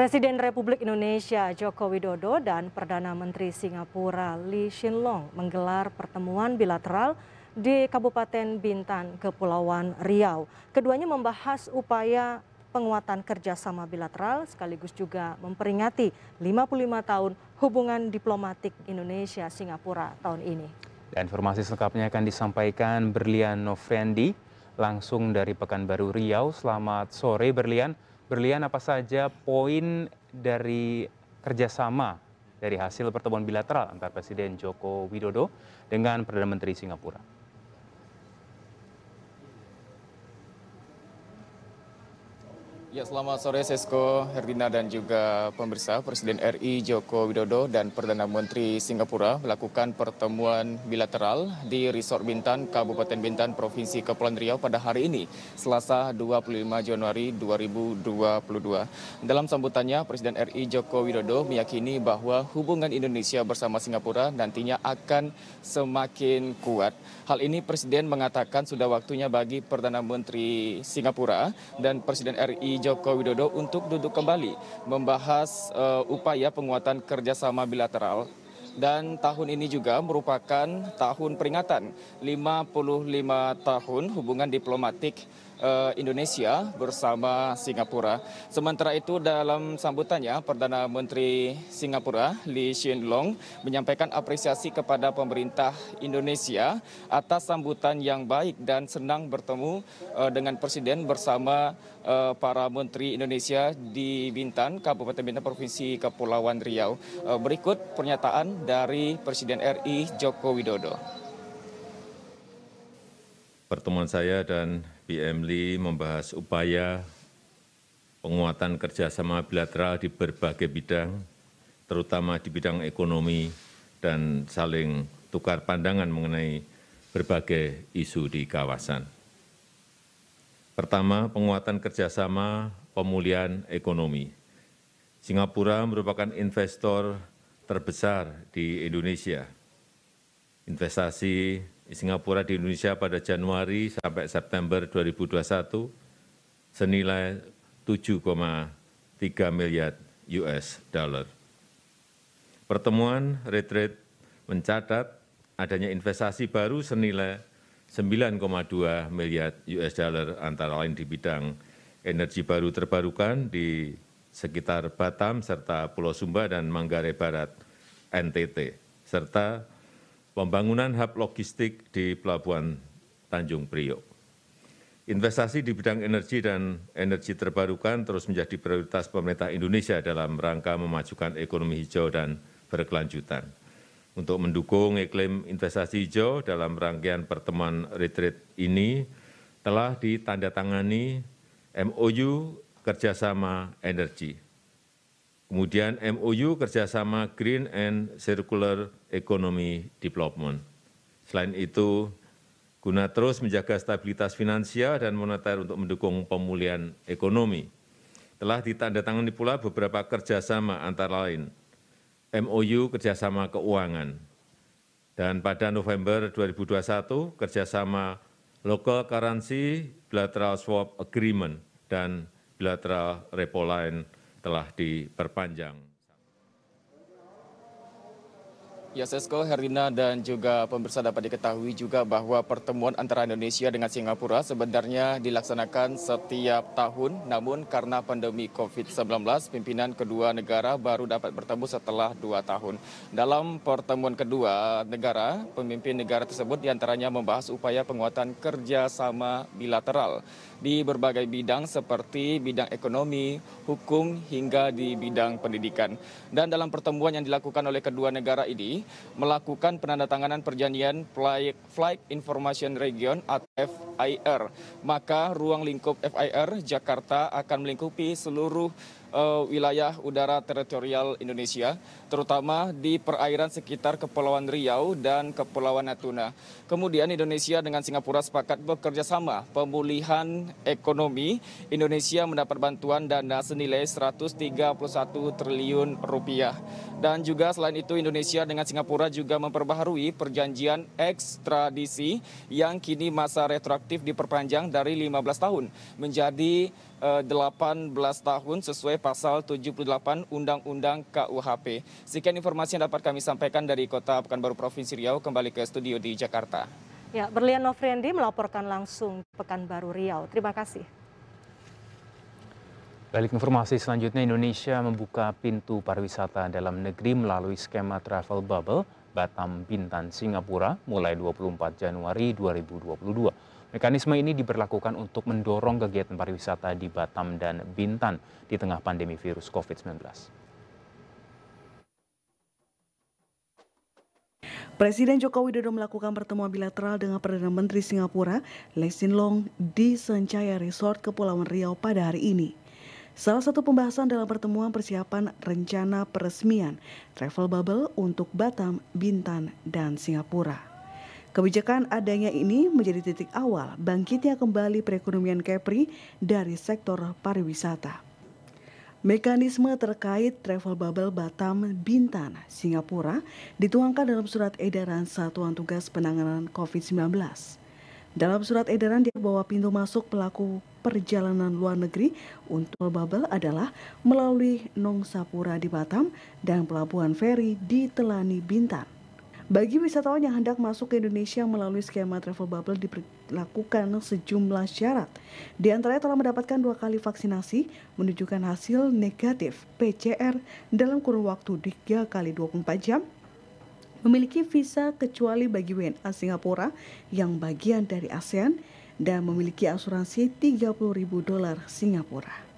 Presiden Republik Indonesia Joko Widodo dan Perdana Menteri Singapura Lee Hsien Loong menggelar pertemuan bilateral di Kabupaten Bintan, Kepulauan Riau. Keduanya membahas upaya penguatan kerjasama bilateral sekaligus juga memperingati 55 tahun hubungan diplomatik Indonesia-Singapura tahun ini. Dan informasi selengkapnya akan disampaikan Berlian Nofriandi langsung dari Pekanbaru Riau. Selamat sore Berlian. Berlian, apa saja poin dari kerjasama dari hasil pertemuan bilateral antara Presiden Joko Widodo dengan Perdana Menteri Singapura? Ya, selamat sore Sesko, Herdina dan juga pemirsa. Presiden RI Joko Widodo dan Perdana Menteri Singapura melakukan pertemuan bilateral di Resort Bintan, Kabupaten Bintan, Provinsi Kepulauan Riau pada hari ini, Selasa 25 Januari 2022. Dalam sambutannya, Presiden RI Joko Widodo meyakini bahwa hubungan Indonesia bersama Singapura nantinya akan semakin kuat. Hal ini Presiden mengatakan sudah waktunya bagi Perdana Menteri Singapura dan Presiden RI Joko Widodo untuk duduk kembali membahas upaya penguatan kerjasama bilateral. Dan tahun ini juga merupakan tahun peringatan 55 tahun hubungan diplomatik Indonesia bersama Singapura. Sementara itu dalam sambutannya, Perdana Menteri Singapura Lee Hsien Loong menyampaikan apresiasi kepada pemerintah Indonesia atas sambutan yang baik dan senang bertemu dengan Presiden bersama para Menteri Indonesia di Bintan, Kabupaten Bintan, Provinsi Kepulauan Riau. Berikut pernyataan dari Presiden RI Joko Widodo. Pertemuan saya dan PM Lee membahas upaya penguatan kerjasama bilateral di berbagai bidang, terutama di bidang ekonomi dan saling tukar pandangan mengenai berbagai isu di kawasan. Pertama, penguatan kerjasama pemulihan ekonomi. Singapura merupakan investor terbesar di Indonesia. Investasi Singapura di Indonesia pada Januari sampai September 2021 senilai 7,3 miliar US dollar. Pertemuan retreat mencatat adanya investasi baru senilai 9,2 miliar US dollar antara lain di bidang energi baru terbarukan di sekitar Batam serta Pulau Sumba dan Manggarai Barat NTT serta pembangunan hub logistik di Pelabuhan Tanjung Priok. Investasi di bidang energi dan energi terbarukan terus menjadi prioritas pemerintah Indonesia dalam rangka memajukan ekonomi hijau dan berkelanjutan. Untuk mendukung iklim investasi hijau dalam rangkaian pertemuan retreat ini telah ditandatangani MOU kerjasama energi. Kemudian MOU kerjasama Green and Circular Economy Development. Selain itu, guna terus menjaga stabilitas finansial dan moneter untuk mendukung pemulihan ekonomi, telah ditandatangani pula beberapa kerjasama antara lain MOU kerjasama keuangan, dan pada November 2021 kerjasama Local Currency Bilateral Swap Agreement dan Bilateral Repo Line telah diperpanjang. Ya, Sesko, Herina dan juga pemirsa dapat diketahui juga bahwa pertemuan antara Indonesia dengan Singapura sebenarnya dilaksanakan setiap tahun, namun karena pandemi COVID-19, pimpinan kedua negara baru dapat bertemu setelah 2 tahun. Dalam pertemuan kedua negara, pemimpin negara tersebut diantaranya membahas upaya penguatan kerjasama bilateral di berbagai bidang seperti bidang ekonomi, hukum, hingga di bidang pendidikan. Dan dalam pertemuan yang dilakukan oleh kedua negara ini, melakukan penandatanganan perjanjian Flight Information Region atau FIR. Maka ruang lingkup FIR Jakarta akan melingkupi seluruh wilayah udara teritorial Indonesia, terutama di perairan sekitar Kepulauan Riau dan Kepulauan Natuna. Kemudian Indonesia dengan Singapura sepakat bekerja sama pemulihan ekonomi. Indonesia mendapat bantuan dana senilai 131 triliun rupiah. Dan juga selain itu Indonesia dengan Singapura juga memperbaharui perjanjian ekstradisi yang kini masa retroaktif diperpanjang dari 15 tahun menjadi 18 tahun sesuai pasal 78 Undang-Undang KUHP. Sekian informasi yang dapat kami sampaikan dari Kota Pekanbaru Provinsi Riau. Kembali ke studio di Jakarta. Ya, Berlian Nofriandi melaporkan langsung Pekanbaru Riau. Terima kasih. Balik informasi selanjutnya, Indonesia membuka pintu pariwisata dalam negeri melalui skema travel bubble Batam, Bintan, Singapura mulai 24 Januari 2022. Mekanisme ini diberlakukan untuk mendorong kegiatan pariwisata di Batam dan Bintan di tengah pandemi virus COVID-19. Presiden Joko Widodo melakukan pertemuan bilateral dengan Perdana Menteri Singapura, Lee Hsien Loong, di Senchaya Resort Kepulauan Riau pada hari ini. Salah satu pembahasan dalam pertemuan persiapan rencana peresmian travel bubble untuk Batam, Bintan, dan Singapura. Kebijakan adanya ini menjadi titik awal bangkitnya kembali perekonomian Kepri dari sektor pariwisata. Mekanisme terkait travel bubble Batam, Bintan, Singapura dituangkan dalam surat edaran Satuan Tugas Penanganan COVID-19. Dalam surat edaran bahwa pintu masuk pelaku perjalanan luar negeri untuk bubble adalah melalui Nong Sapura di Batam dan pelabuhan feri di Telani, Bintan. Bagi wisatawan yang hendak masuk ke Indonesia melalui skema travel bubble dilakukan sejumlah syarat. Di antaranya telah mendapatkan 2 kali vaksinasi, menunjukkan hasil negatif PCR dalam kurun waktu 3 kali 24 jam, memiliki visa kecuali bagi WNA Singapura yang bagian dari ASEAN, dan memiliki asuransi $30.000 Singapura.